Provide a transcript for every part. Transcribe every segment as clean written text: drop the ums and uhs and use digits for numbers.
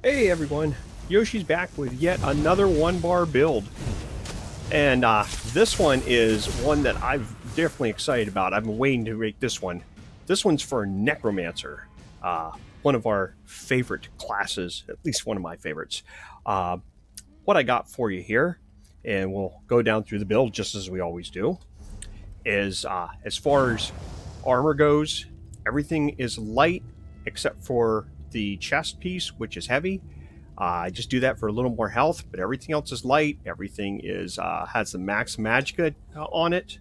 Hey everyone, Yoshi's back with yet another one-bar build. And this one is one that I'm definitely excited about. I've been waiting to make this one. This one's for Necromancer, one of our favorite classes, at least one of my favorites. What I got for you here, and we'll go down through the build just as we always do, is as far as armor goes, everything is light except for the chest piece, which is heavy. I just do that for a little more health, but everything else is light. Everything is has the max Magicka on it,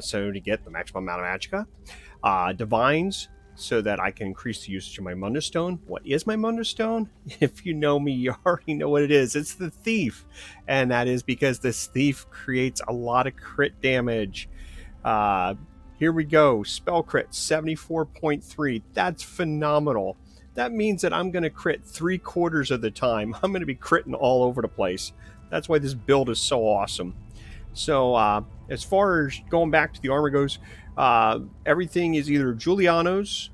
so to get the maximum amount of Magicka. Divines, so that I can increase the usage of my Munder Stone. What is my Munder Stone? If you know me, you already know what it is. It's the Thief, and that is because this Thief creates a lot of crit damage. Here we go. Spell crit 74.3. That's phenomenal. That means that I'm going to crit 3/4 of the time. I'm going to be critting all over the place. That's why this build is so awesome. So as far as going back to the armor goes, everything is either Juliano's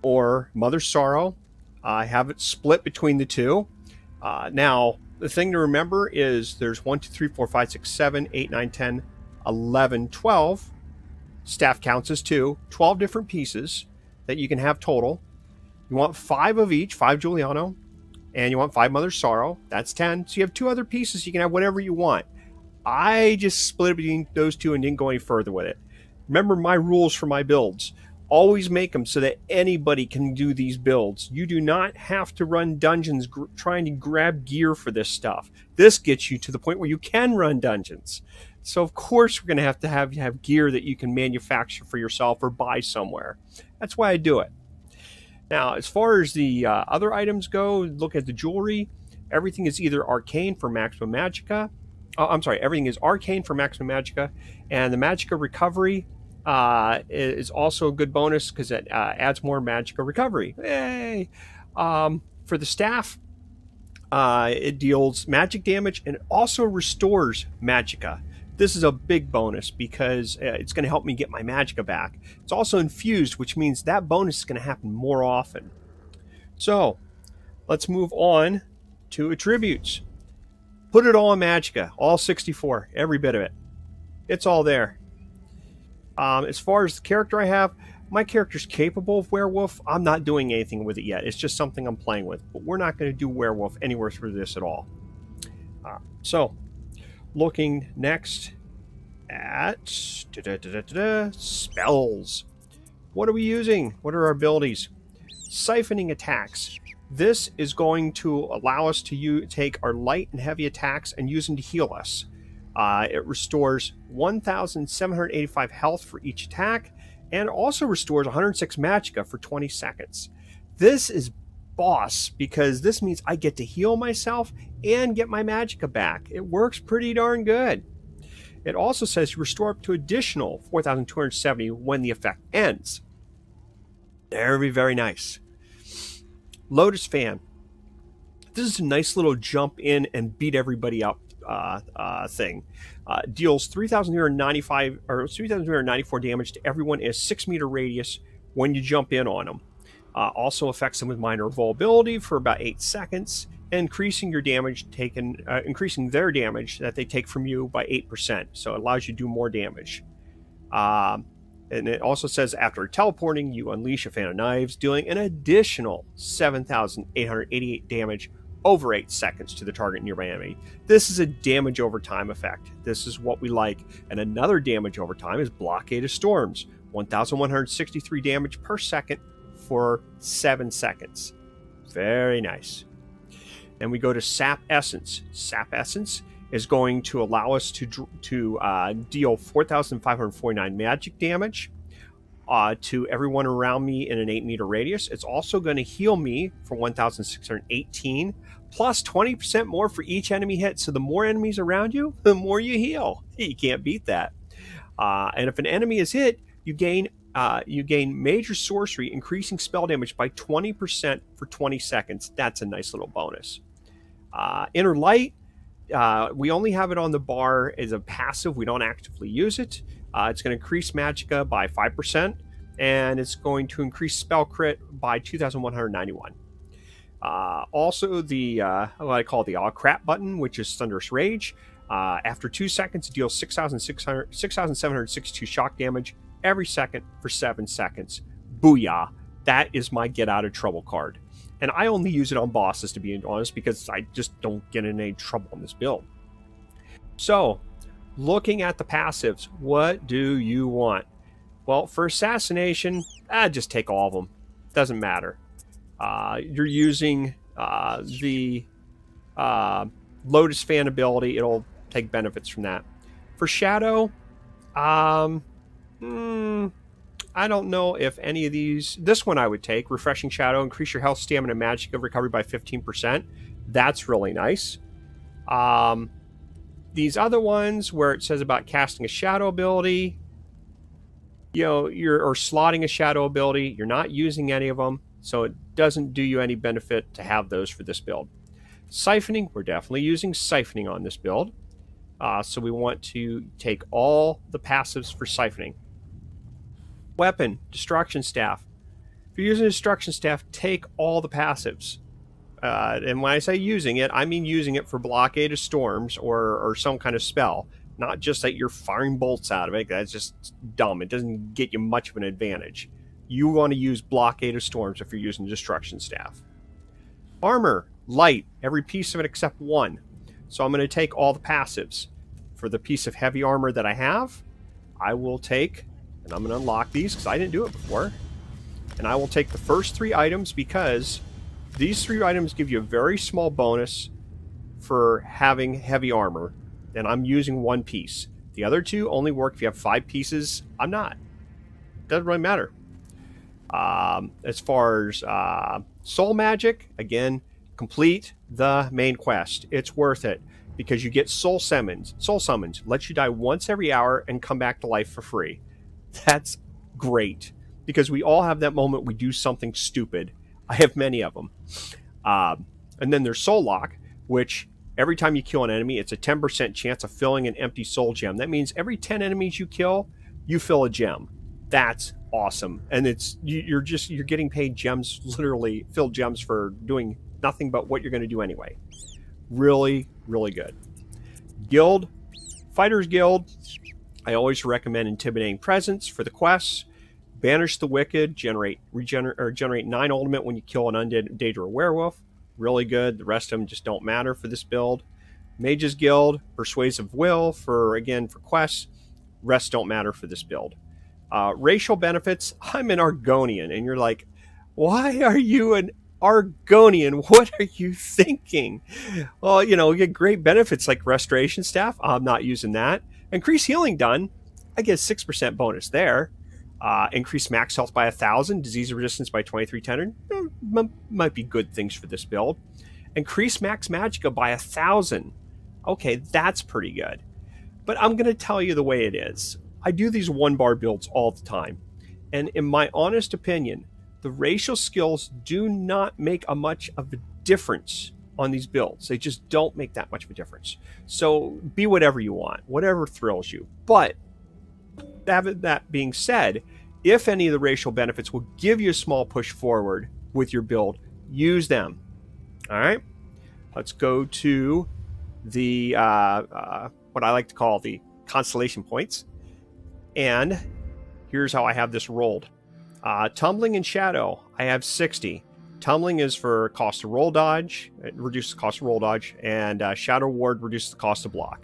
or Mother's Sorrow. I have it split between the two. Now, the thing to remember is there's 1, 2, 3, 4, 5, 6, 7, 8, 9, 10, 11, 12. Staff counts as 2. 12 different pieces that you can have total. You want 5 of each, 5 Juliano, and you want 5 Mother's Sorrow. That's 10. So you have 2 other pieces. You can have whatever you want. I just split it between those 2 and didn't go any further with it. Remember my rules for my builds. Always make them so that anybody can do these builds. You do not have to run dungeons trying to grab gear for this stuff. This gets you to the point where you can run dungeons. So of course we're going to have gear that you can manufacture for yourself or buy somewhere. That's why I do it. Now, as far as the other items go, look at the jewelry. Everything is either arcane for maximum Magicka. Everything is arcane for maximum Magicka, and the Magicka recovery is also a good bonus because it adds more Magicka recovery. Yay! For the staff, it deals magic damage and it also restores Magicka. This is a big bonus because it's going to help me get my Magicka back. It's also infused, which means that bonus is going to happen more often. So, let's move on to attributes. Put it all in Magicka, all 64, every bit of it. It's all there. As far as the character I have, my character's capable of werewolf. I'm not doing anything with it yet. It's just something I'm playing with. But we're not going to do werewolf anywhere through this at all. So, looking next at spells. What are we using? What are our abilities? Siphoning attacks. This is going to allow us to take our light and heavy attacks and use them to heal us. It restores 1,785 health for each attack and also restores 106 Magicka for 20 seconds. This is boss because this means I get to heal myself and get my Magicka back. It works pretty darn good. It also says you restore up to additional 4,270 when the effect ends. Very, very nice. Lotus Fan. This is a nice little jump in and beat everybody up thing. Deals 3,095 or 3,394 damage to everyone in a 6-meter radius when you jump in on them. Also affects them with minor vulnerability for about 8 seconds, increasing your damage taken, increasing their damage that they take from you by 8%. So it allows you to do more damage. And it also says after teleporting, you unleash a fan of knives, dealing an additional 7,888 damage over 8 seconds to the target nearby enemy. This is a damage over time effect. This is what we like. And another damage over time is Blockade of Storms. 1,163 damage per second for 7 seconds. Very nice. And we go to Sap Essence. Sap Essence is going to allow us to deal 4,549 magic damage to everyone around me in an 8-meter radius. It's also going to heal me for 1,618, plus 20% more for each enemy hit. So the more enemies around you, the more you heal. You can't beat that. And if an enemy is hit, you gain major sorcery, increasing spell damage by 20% for 20 seconds. That's a nice little bonus. Inner Light, we only have it on the bar as a passive. We don't actively use it. It's going to increase Magicka by 5%, and it's going to increase spell crit by 2,191. Also, the what I call the all crap button, which is Thunderous Rage. After 2 seconds, it deals 6,762 shock damage every second for 7 seconds. Booyah! That is my get out of trouble card. And I only use it on bosses, to be honest, because I just don't get in any trouble on this build. So, looking at the passives, what do you want? Well, for Assassination, just take all of them. Doesn't matter. You're using the Lotus Fan ability. It'll take benefits from that. For Shadow, I don't know if any of these... This one I would take. Refreshing Shadow. Increase your health, stamina, and Magicka recovery by 15%. That's really nice. These other ones where it says about casting a Shadow ability, or slotting a Shadow ability, you're not using any of them, so it doesn't do you any benefit to have those for this build. Siphoning, we're definitely using Siphoning on this build. So we want to take all the passives for Siphoning. Weapon, Destruction Staff. If you're using Destruction Staff, take all the passives. And when I say using it, I mean using it for Blockade of Storms or some kind of spell. Not just that you're firing bolts out of it. That's just dumb. It doesn't get you much of an advantage. You want to use Blockade of Storms if you're using Destruction Staff. Armor, light, every piece of it except one. So I'm going to take all the passives. For the piece of heavy armor that I have, I will take, and I'm going to unlock these because I didn't do it before, and I will take the first 3 items because these 3 items give you a very small bonus for having heavy armor, and I'm using 1 piece. The other 2 only work if you have 5 pieces. I'm not. Doesn't really matter. As far as soul magic, again, complete the main quest. It's worth it because you get soul summons. Soul summons lets you die once every hour and come back to life for free. That's great because we all have that moment we do something stupid. I have many of them. And then there's Soul Lock, which every time you kill an enemy, it's a 10% chance of filling an empty soul gem. That means every 10 enemies you kill, you fill a gem. That's awesome. And you're getting paid gems, literally filled gems for doing nothing but what you're going to do anyway. Really, really good. Guild, Fighters Guild. I always recommend Intimidating Presence for the quests. Banish the Wicked, generate 9 ultimate when you kill an undead or a werewolf. Really good. The rest of them just don't matter for this build. Mages Guild, Persuasive Will for quests. Rest don't matter for this build. Racial benefits, I'm an Argonian. And you're like, why are you an Argonian? What are you thinking? Well, you get great benefits like Restoration Staff. I'm not using that. Increase Healing Done. I get a 6% bonus there. Increase max health by 1,000. Disease resistance by 2,300. Might be good things for this build. Increase max Magicka by 1,000. Okay, that's pretty good. But I'm going to tell you the way it is. I do these 1-bar builds all the time. And in my honest opinion, the racial skills do not make much of a difference on these builds. They just don't make that much of a difference. So be whatever you want, whatever thrills you. But that being said, if any of the racial benefits will give you a small push forward with your build, use them. All right, let's go to the what I like to call the constellation points. And here's how I have this rolled. Tumbling and Shadow, I have 60. Tumbling is for cost of roll dodge. It reduces the cost of roll dodge. And Shadow Ward reduces the cost of block.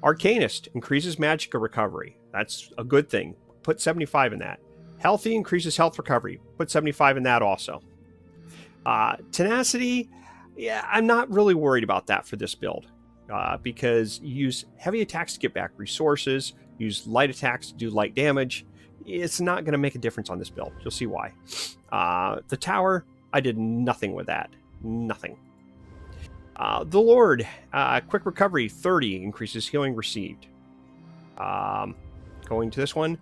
Arcanist increases Magicka recovery. That's a good thing. Put 75 in that. Healthy increases health recovery. Put 75 in that also. Tenacity, yeah, I'm not really worried about that for this build. Because you use heavy attacks to get back resources. Use light attacks to do light damage. It's not going to make a difference on this build. You'll see why. The Tower, I did nothing with that. Nothing. The Lord, quick recovery, 30, increases healing received. Going to this one,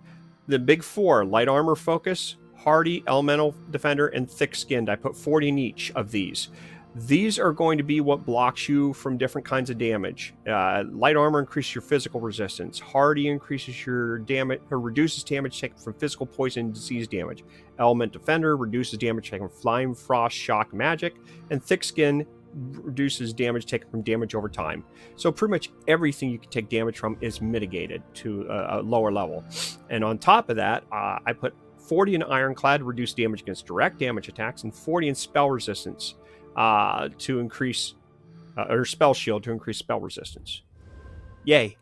the big 4, light armor focus, hardy, elemental defender, and thick skinned. I put 40 in each of these. These are going to be what blocks you from different kinds of damage. Light armor increases your physical resistance. Hardy increases your damage or reduces damage taken from physical, poison, and disease damage. Element defender reduces damage taken from flame, frost, shock, magic. And thick skin reduces damage taken from damage over time. So pretty much everything you can take damage from is mitigated to a lower level. And on top of that, I put 40 in Ironclad to reduce damage against direct damage attacks, and 40 in spell resistance to increase, or spell shield to increase spell resistance. Yay.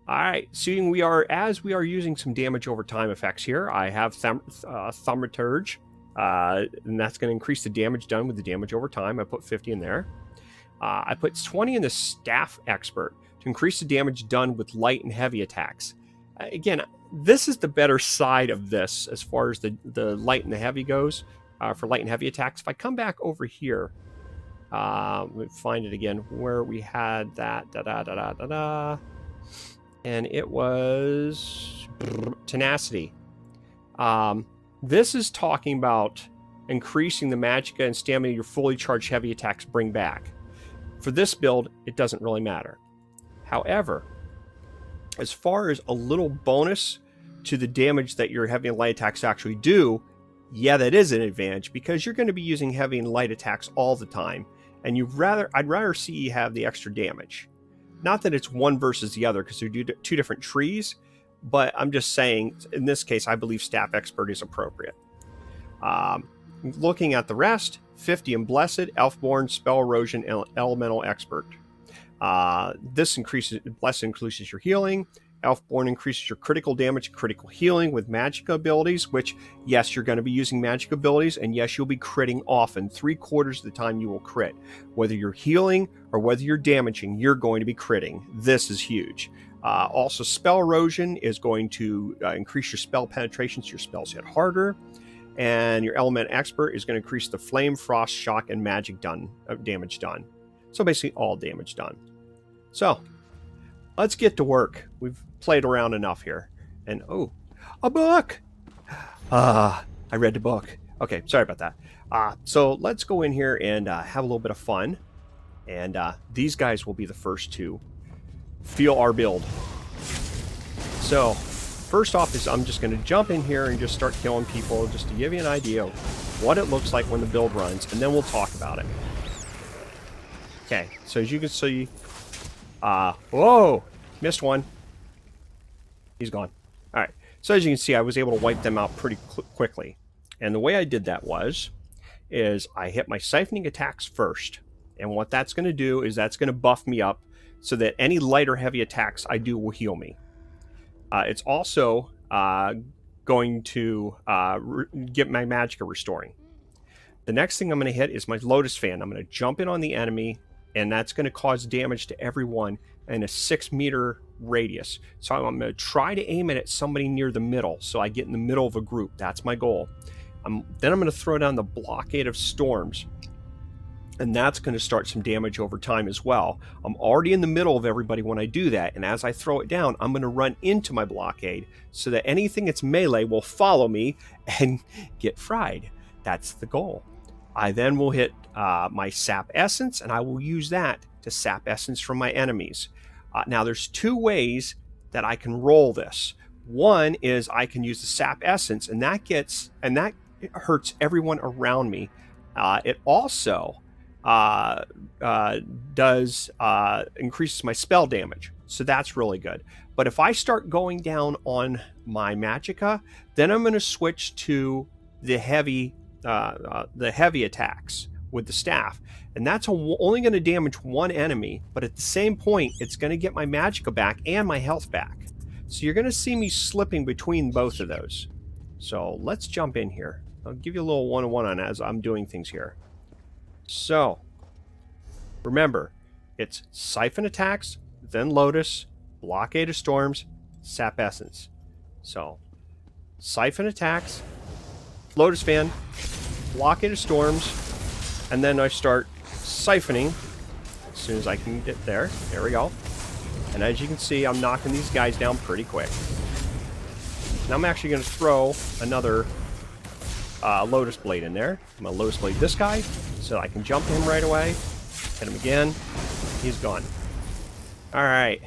Alright, seeing as we are using some damage over time effects here, I have Thaumaturge, and that's going to increase the damage done with the damage over time. I put 50 in there. I put 20 in the Staff Expert to increase the damage done with light and heavy attacks. Again, this is the better side of this as far as the light and the heavy goes. For light and heavy attacks. If I come back over here, let me find it again where we had that, and it was Tenacity. This is talking about increasing the Magicka and stamina your fully charged heavy attacks bring back. For this build, it doesn't really matter. However, as far as a little bonus to the damage that your heavy and light attacks actually do, yeah, that is an advantage because you're going to be using heavy and light attacks all the time, and I'd rather see you have the extra damage. Not that it's one versus the other because they're two different trees, but I'm just saying in this case I believe Staff Expert is appropriate. Looking at the rest, 50 in Blessed, Elfborn, Spell Erosion, and Elemental Expert. Blessed increases your healing. Elfborn increases your critical damage and critical healing with Magicka abilities, which, yes, you're going to be using Magicka abilities, and yes, you'll be critting often. 3/4 of the time you will crit. Whether you're healing or whether you're damaging, you're going to be critting. This is huge. Also, Spell Erosion is going to increase your spell penetration so your spells hit harder. And your Element Expert is going to increase the Flame, Frost, Shock, and Magic damage done. So basically all damage done. So, let's get to work. We've played around enough here. And, oh, a book! I read the book. Okay, sorry about that. So let's go in here and have a little bit of fun. And these guys will be the first to feel our build. So, first off is I'm just going to jump in here and just start killing people just to give you an idea of what it looks like when the build runs. And then we'll talk about it. Okay, so as you can see... whoa! Missed one. He's gone. Alright, so as you can see, I was able to wipe them out pretty quickly. And the way I did that is I hit my siphoning attacks first. And what that's going to do is that's going to buff me up so that any light or heavy attacks I do will heal me. It's also going to get my Magicka restoring. The next thing I'm going to hit is my Lotus Fan. I'm going to jump in on the enemy, and that's going to cause damage to everyone in a 6-meter radius. So I'm going to try to aim it at somebody near the middle, so I get in the middle of a group. That's my goal. Then I'm going to throw down the Blockade of Storms, and that's going to start some damage over time as well. I'm already in the middle of everybody when I do that, and as I throw it down, I'm going to run into my blockade so that anything that's melee will follow me and get fried. That's the goal. I then will hit my Sap Essence, and I will use that to Sap Essence from my enemies. Now, there's two ways that I can roll this. One is I can use the Sap Essence, and that hurts everyone around me. It also increases my spell damage, so that's really good. But if I start going down on my Magicka, then I'm going to switch to the heavy attacks with the staff, and that's only going to damage one enemy, but at the same point it's going to get my Magicka back and my health back. So you're going to see me slipping between both of those. So let's jump in here. I'll give you a little one-on-one on as I'm doing things here. So, remember, it's Siphon Attacks, then Lotus, Blockade of Storms, Sap Essence. So, Siphon Attacks, Lotus Fan, Blockade of Storms, and then I start siphoning as soon as I can get there. There we go. And as you can see, I'm knocking these guys down pretty quick. Now I'm actually going to throw another Lotus Blade in there. I'm going to Lotus Blade this guy so I can jump him right away. Hit him again. He's gone. Alright.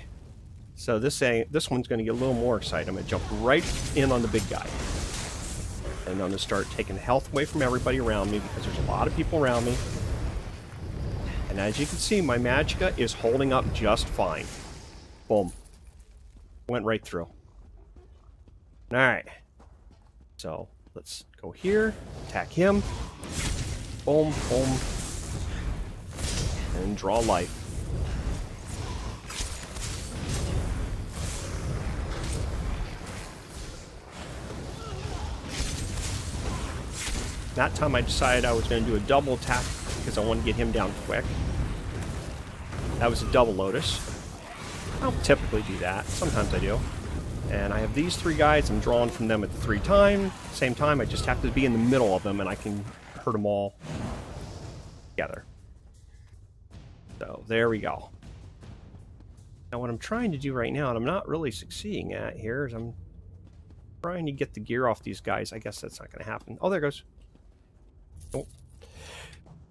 So this one's going to get a little more exciting. I'm going to jump right in on the big guy. And I'm going to start taking health away from everybody around me because there's a lot of people around me. And as you can see, my Magicka is holding up just fine. Boom. Went right through. Alright. So, let's go here. Attack him. Boom, boom. And draw life. That time I decided I was going to do a double attack because I wanted to get him down quick. That was a double Lotus. I don't typically do that. Sometimes I do. And I have these three guys. I'm drawing from them at the same time. I just have to be in the middle of them and I can hurt them all together. So there we go. Now what I'm trying to do right now, and I'm not really succeeding at here, is I'm trying to get the gear off these guys. I guess that's not going to happen. Oh, there it goes. Oh.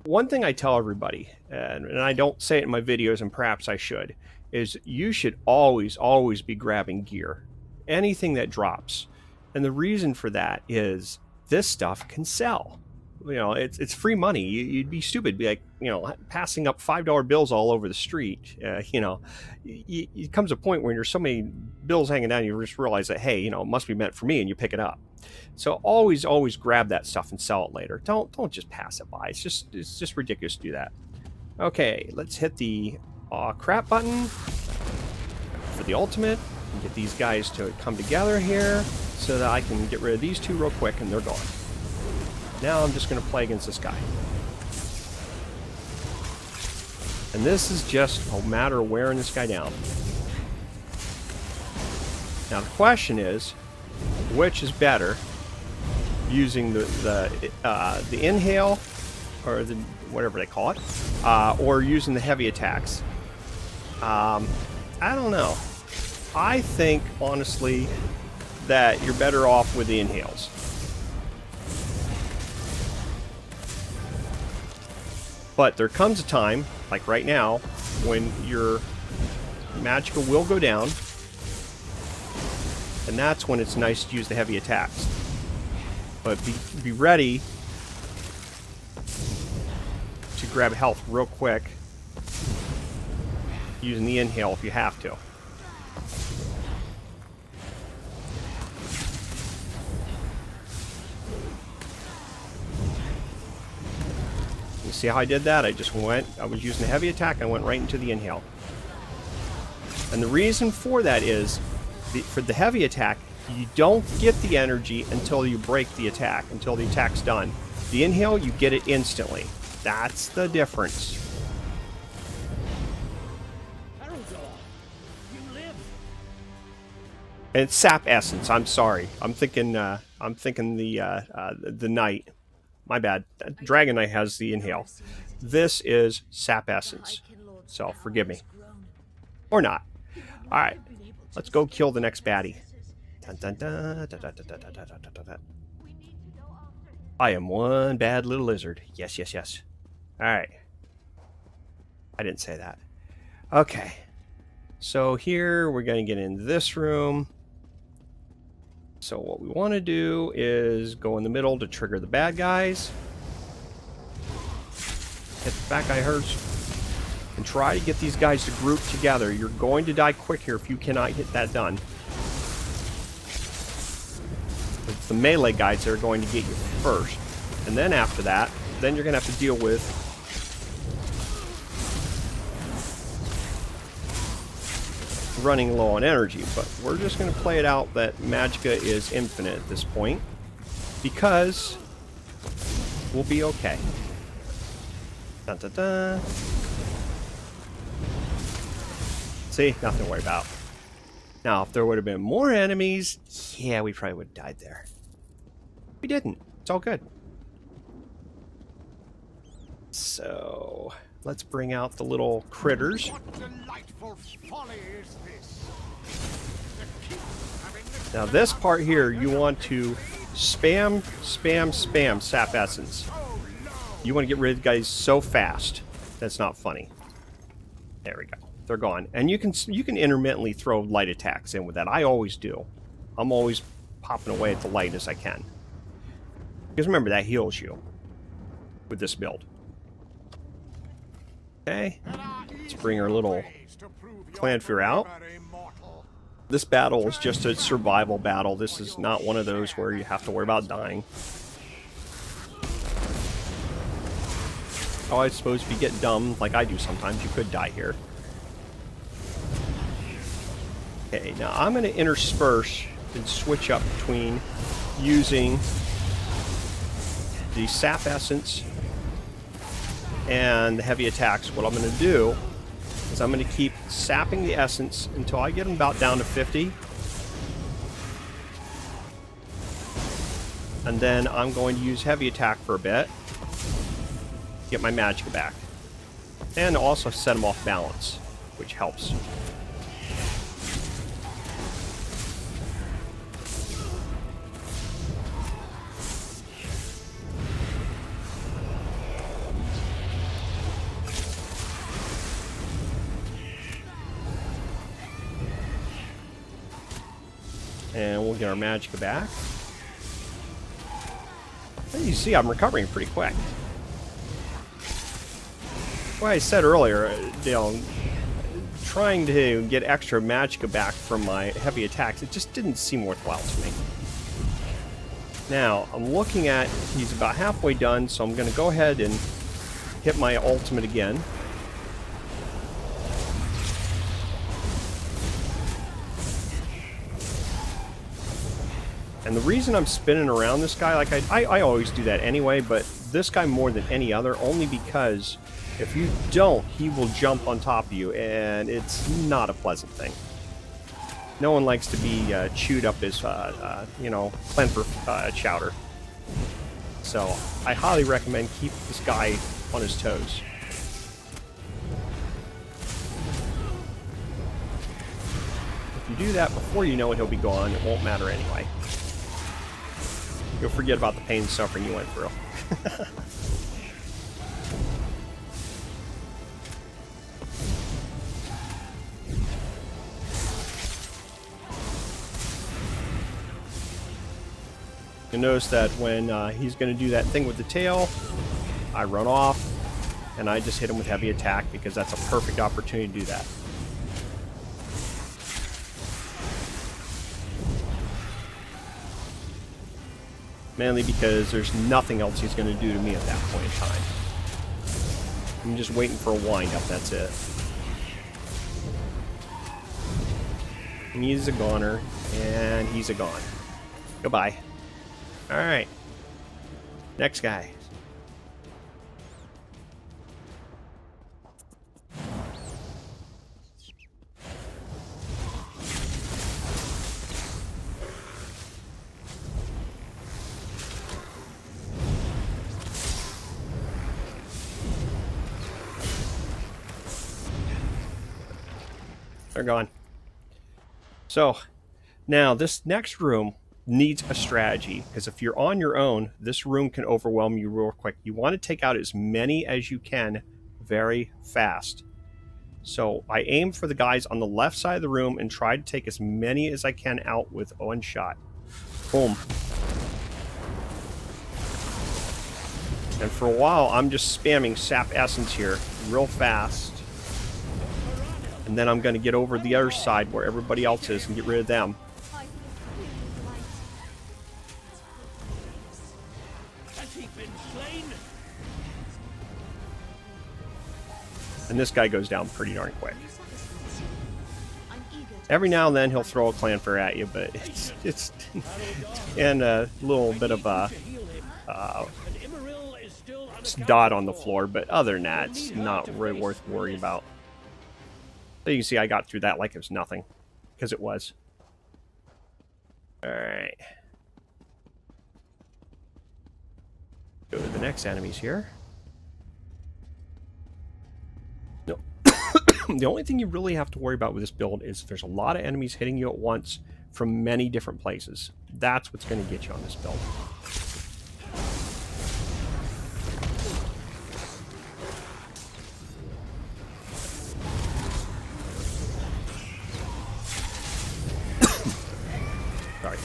One thing I tell everybody, and I don't say it in my videos, and perhaps I should, is you should always be grabbing gear. Anything that drops. And the reason for that is this stuff can sell. You know, it's free money. You'd be stupid to be like, you know, passing up $5 bills all over the street. You know, it comes a point when there's so many bills hanging down, you just realize that, hey, you know, it must be meant for me, and you pick it up. So always grab that stuff and sell it later. Don't just pass it by. It's just ridiculous to do that. Okay, let's hit the crap button for the ultimate and get these guys to come together here so that I can get rid of these two real quick and they're gone. Now I'm just going to play against this guy. And this is just a matter of wearing this guy down. Now the question is, which is better, using the inhale, or the whatever they call it, or using the heavy attacks? I don't know. I think, honestly, that you're better off with the inhales. But there comes a time, like right now, when your Magicka will go down, and that's when it's nice to use the heavy attacks. But be ready to grab health real quick using the inhale if you have to. You see how I did that? I was using the heavy attack, and I went right into the inhale. And the reason for that is, for the heavy attack, you don't get the energy until you break the attack, until the attack's done. The inhale, you get it instantly. That's the difference. And it's sap essence. I'm sorry. I'm thinking the knight. My bad. Dragon Knight has the inhale. This is sap essence. So forgive me. Or not. Alright. Let's go kill the next baddie. Dun, dun, dun, dun, dun, dun, dun, dun, dun, dun, dun. I am one bad little lizard. Yes, yes, yes. Alright. I didn't say that. Okay. So here we're going to get into this room. So what we want to do is go in the middle to trigger the bad guys. Hit the bad guy hurts. And try to get these guys to group together. You're going to die quick here if you cannot get that done. It's the melee guys that are going to get you first. And then after that, then you're going to have to deal with running low on energy. But we're just going to play it out that Magicka is infinite at this point, because we'll be okay. Dun, dun, dun. See, nothing to worry about. Now, if there would have been more enemies, yeah, we probably would have died there. We didn't. It's all good. So, let's bring out the little critters. Now, this part here, you want to Spam, spam, spam sap essence. You want to get rid of guys so fast. That's not funny. There we go. They're gone. And you can intermittently throw light attacks in with that. I always do. I'm always popping away at the light as I can. Because remember, that heals you with this build. Okay. Let's bring our little Clanfear out. This battle is just a survival battle. This is not one of those where you have to worry about dying. Oh, I suppose if you get dumb, like I do sometimes, you could die here. Okay, now I'm going to intersperse and switch up between using the sap essence and the heavy attacks. What I'm going to do is I'm going to keep sapping the essence until I get them about down to 50. And then I'm going to use heavy attack for a bit. Get my Magicka back. And also set them off balance, which helps. And we'll get our Magicka back. As you see, I'm recovering pretty quick. Well, I said earlier, you know, trying to get extra Magicka back from my heavy attacks, it just didn't seem worthwhile to me. Now, I'm looking at, he's about halfway done, so I'm going to go ahead and hit my ultimate again. And the reason I'm spinning around this guy, like I always do that anyway, but this guy more than any other, only because if you don't, he will jump on top of you, and it's not a pleasant thing. No one likes to be chewed up as, you know, Clanfear chowder. So I highly recommend keep this guy on his toes. If you do that before you know it, he'll be gone. It won't matter anyway. You'll forget about the pain and suffering you went through. You'll notice that when he's going to do that thing with the tail, I run off, and I just hit him with heavy attack because that's a perfect opportunity to do that. Mainly because there's nothing else he's going to do to me at that point in time. I'm just waiting for a wind-up, that's it. And he's a goner, and he's a gone. Goodbye. Alright. Next guy. They're gone. So, now this next room needs a strategy, because if you're on your own, this room can overwhelm you real quick. You want to take out as many as you can very fast. So I aim for the guys on the left side of the room and try to take as many as I can out with one shot. Boom. And for a while, I'm just spamming sap essence here real fast. And then I'm going to get over the other side where everybody else is and get rid of them. And this guy goes down pretty darn quick. Every now and then he'll throw a Clanfear at you, but it's and a little bit of a dot on the floor, but other than that, it's not really worth worrying about. So you can see I got through that like it was nothing, because it was. Alright. Go to the next enemies here. No. The only thing you really have to worry about with this build is there's a lot of enemies hitting you at once from many different places. That's what's going to get you on this build. Sorry.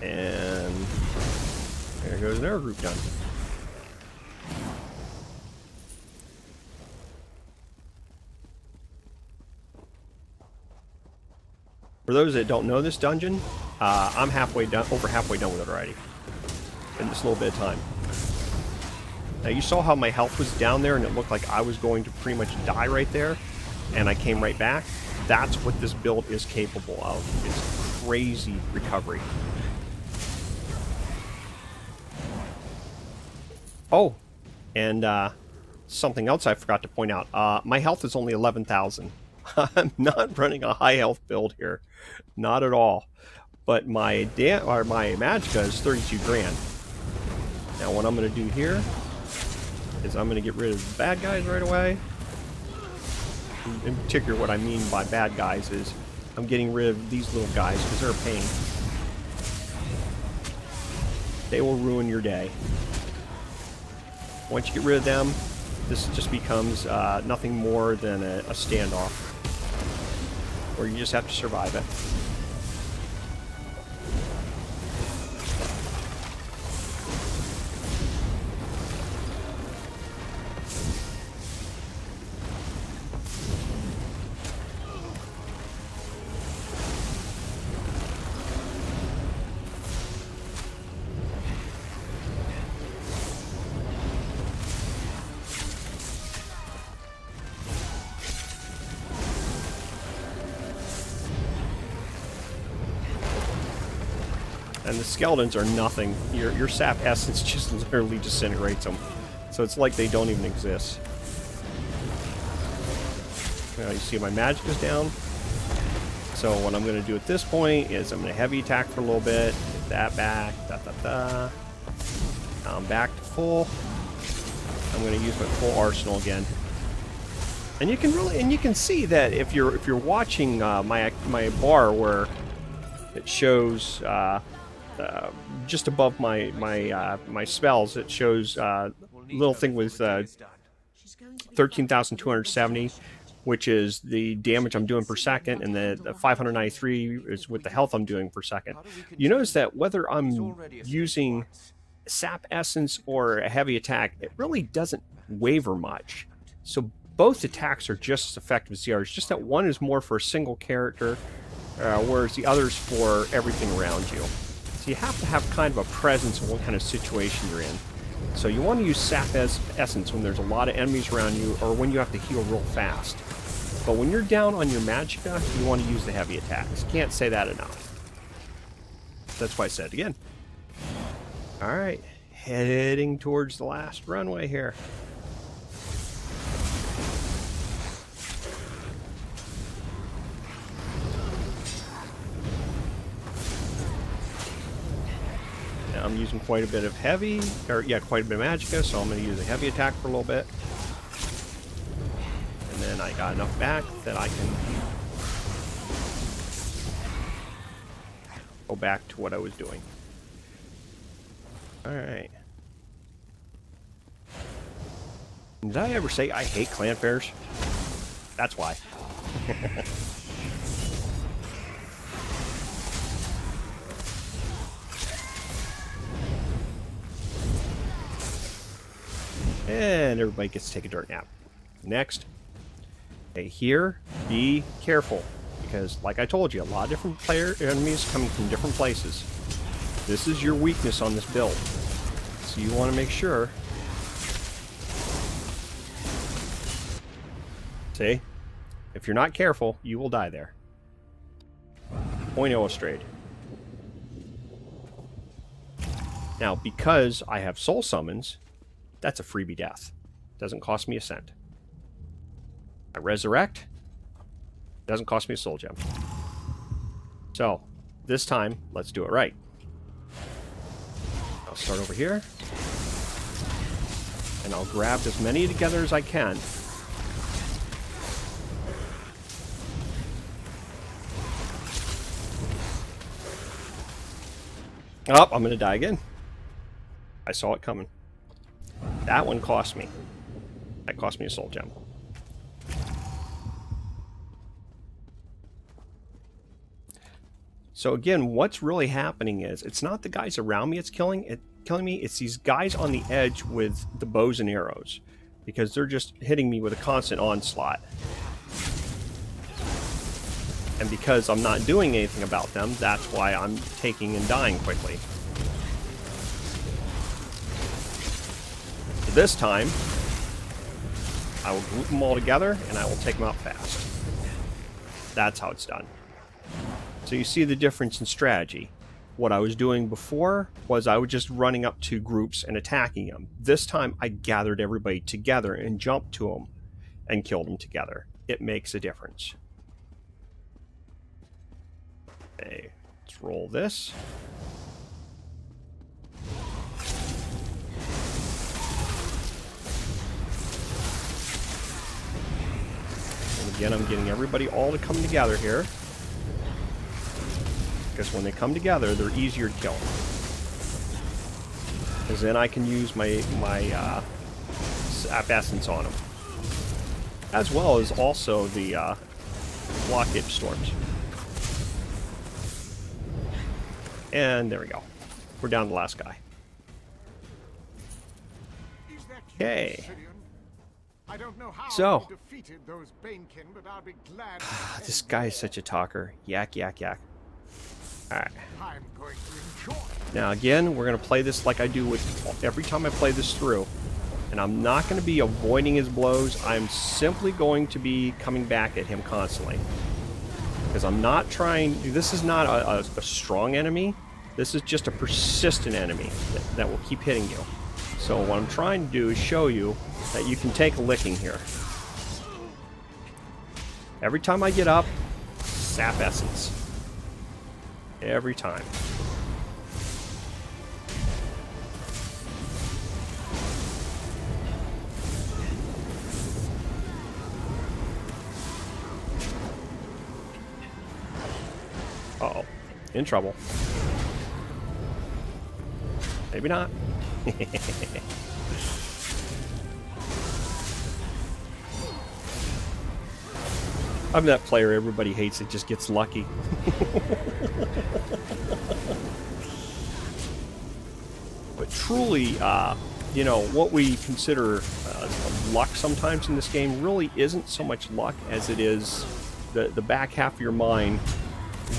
And there goes their group done. For those that don't know this dungeon, I'm halfway done, over halfway done with it already, in this little bit of time. Now you saw how my health was down there and it looked like I was going to pretty much die right there, and I came right back. That's what this build is capable of. It's crazy recovery. Oh, and something else I forgot to point out. My health is only 11,000. I'm not running a high health build here, not at all. But my Magicka is 32 grand. Now what I'm going to do here is I'm going to get rid of the bad guys right away. In particular, what I mean by bad guys is I'm getting rid of these little guys because they're a pain. They will ruin your day. Once you get rid of them, this just becomes nothing more than a standoff, where you just have to survive it. And the skeletons are nothing. Your sap essence just literally disintegrates them. So it's like they don't even exist. Now you see my Magicka's down. So what I'm going to do at this point is I'm going to heavy attack for a little bit. Get that back. Now I'm back to full. I'm going to use my full arsenal again. And you can see that if you're watching my bar where it shows just above my spells, it shows a little thing with 13,270, which is the damage I'm doing per second, and the 593 is with the health I'm doing per second. You notice that whether I'm using sap essence or a heavy attack, it really doesn't waver much. So both attacks are just as effective as the others, just that one is more for a single character, whereas the other's for everything around you. So you have to have kind of a presence of what kind of situation you're in. So you want to use sap essence when there's a lot of enemies around you, or when you have to heal real fast. But when you're down on your Magicka, you want to use the heavy attacks. Can't say that enough. That's why I said it again. Alright, heading towards the last runway here. I'm using quite a bit of quite a bit of Magicka, so I'm going to use a heavy attack for a little bit. And then I got enough back that I can go back to what I was doing. Alright. Did I ever say I hate clan fairs? That's why. And everybody gets to take a dirt nap. Next. Okay, here, be careful. Because, like I told you, a lot of different enemies coming from different places. This is your weakness on this build. So you want to make sure. See? If you're not careful, you will die there. Point illustrated. Now, because I have soul summons, that's a freebie death. Doesn't cost me a cent. I resurrect. Doesn't cost me a soul gem. So, this time, let's do it right. I'll start over here. And I'll grab as many together as I can. Oh, I'm going to die again. I saw it coming. That one cost me. That cost me a soul gem. So again, what's really happening is it's not the guys around me it's killing me. It's these guys on the edge with the bows and arrows, because they're just hitting me with a constant onslaught. And because I'm not doing anything about them, that's why I'm taking and dying quickly. So this time, I will group them all together and I will take them out fast. That's how it's done. So you see the difference in strategy. What I was doing before was I was just running up to groups and attacking them. This time I gathered everybody together and jumped to them and killed them together. It makes a difference. Okay, let's roll this. And again, I'm getting everybody all to come together here, because when they come together, they're easier to kill. Because then I can use my Sap Essence on them, as well as also the blockage storms. And there we go. We're down to the last guy. Okay. So, this guy is such a talker. Yak, yak, yak. Alright. Now again, we're going to play this like I do with every time I play this through. And I'm not going to be avoiding his blows. I'm simply going to be coming back at him constantly. Because I'm not trying... This is not a strong enemy. This is just a persistent enemy that will keep hitting you. So what I'm trying to do is show you that you can take a licking here. Every time I get up, Sap Essence. Every time. Uh-oh. In trouble. Maybe not. I'm that player everybody hates that just gets lucky. But truly, you know, what we consider luck sometimes in this game really isn't so much luck as it is the back half of your mind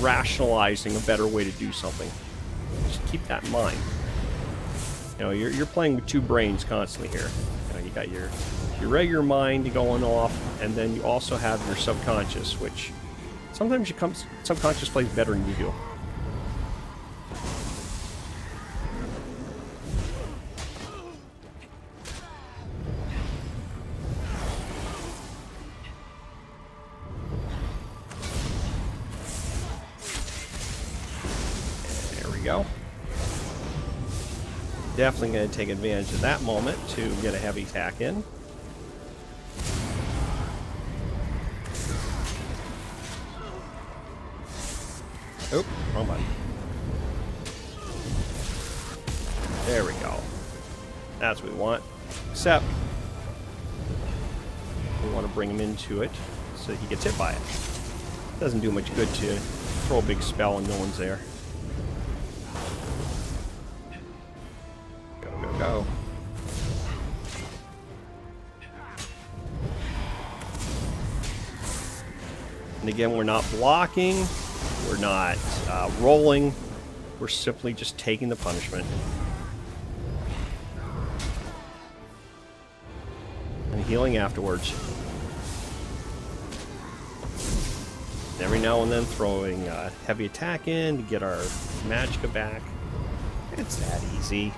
rationalizing a better way to do something. Just keep that in mind. You know, you're playing with two brains constantly here. You know, you got your regular mind going off, and then you also have your subconscious, which sometimes your subconscious plays better than you do. There we go. Definitely going to take advantage of that moment to get a heavy attack in. Oh, wrong button. There we go. That's what we want. Except, we want to bring him into it so he gets hit by it. Doesn't do much good to throw a big spell and no one's there. Go, go, go. And again, we're not blocking. We're not rolling. We're simply just taking the punishment. And healing afterwards. And every now and then throwing a heavy attack in to get our Magicka back. It's that easy.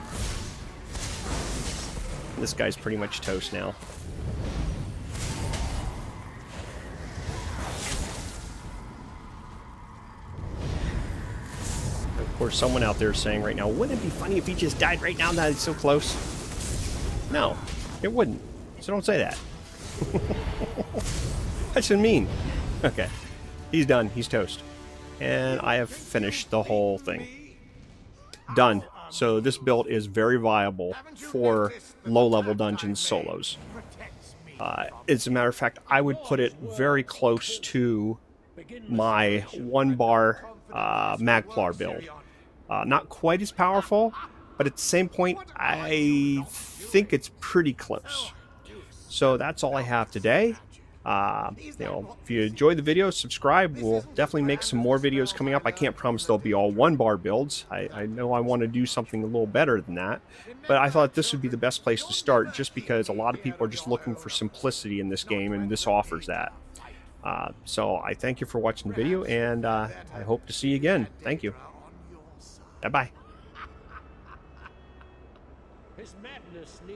This guy's pretty much toast now. Of course, someone out there is saying right now, wouldn't it be funny if he just died right now that he's so close? No, it wouldn't. So don't say that. That's mean. Okay. He's done. He's toast. And I have finished the whole thing. done. So this build is very viable for low-level dungeons solos. As a matter of fact, I would put it very close to my 1-bar Magplar build. Not quite as powerful, but at the same point, I think it's pretty close. So that's all I have today. If you enjoyed the video, subscribe. We'll definitely make some more videos coming up. I can't promise they'll be all 1-bar builds. I know I want to do something a little better than that, but I thought this would be the best place to start, just because a lot of people are just looking for simplicity in this game, and this offers that. So I thank you for watching the video, and I hope to see you again. Thank you. Bye-bye.